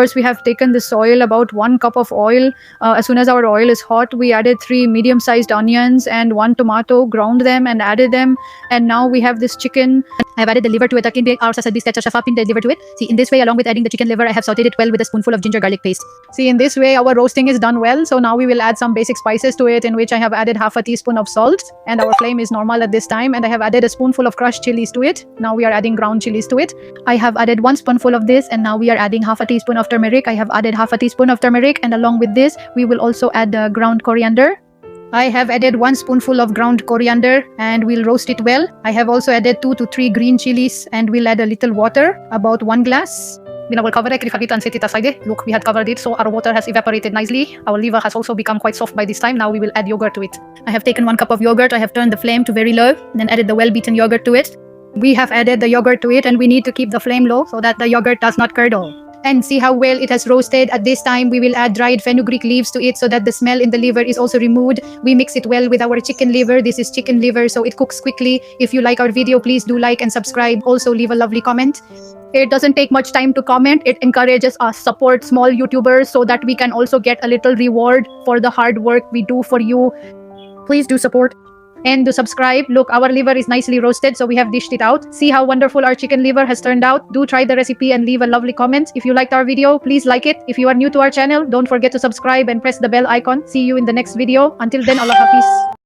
First, we have taken this oil, about 1 cup of oil. As soon as our oil is hot, we added 3 medium-sized onions and 1 tomato, ground them and added them. And now we have this chicken. I have added the liver to it. Akin our sasabi sketch shafapin the liver to it. See, in this way, along with adding the chicken liver, I have sauteed it well with a spoonful of ginger garlic paste. See, in this way, our roasting is done well. So now we will add some basic spices to it, in which I have added half a teaspoon of salt, and our flame is normal at this time. And I have added a spoonful of crushed chilies to it. Now we are adding ground chilies to it. I have added 1 spoonful of this, and now we are adding half a teaspoon of turmeric. I have added half a teaspoon of turmeric, and along with this, we will also add the ground coriander. I have added 1 spoonful of ground coriander, and we'll roast it well. I have also added 2 to 3 green chilies, and we'll add a little water, about 1 glass. Look, we had covered it, so our water has evaporated nicely. Our liver has also become quite soft by this time. Now we will add yogurt to it. I have taken 1 cup of yogurt. I have turned the flame to very low, then added the well-beaten yogurt to it. We have added the yogurt to it, and we need to keep the flame low so that the yogurt does not curdle. And see how well it has roasted. At this time, we will add dried fenugreek leaves to it so that the smell in the liver is also removed. We mix it well with our chicken liver. This is chicken liver, so it cooks quickly. If you like our video, please do like and subscribe. Also, leave a lovely comment. It doesn't take much time to comment. It encourages us support small YouTubers so that we can also get a little reward for the hard work we do for you. Please do support. And to subscribe. Look, our liver is nicely roasted, so we have dished it out. See how wonderful our chicken liver has turned out. Do try the recipe and leave a lovely comment. If you liked our video, please like it. If you are new to our channel, don't forget to subscribe and press the bell icon. See you in the next video. Until then, Allah Hafiz.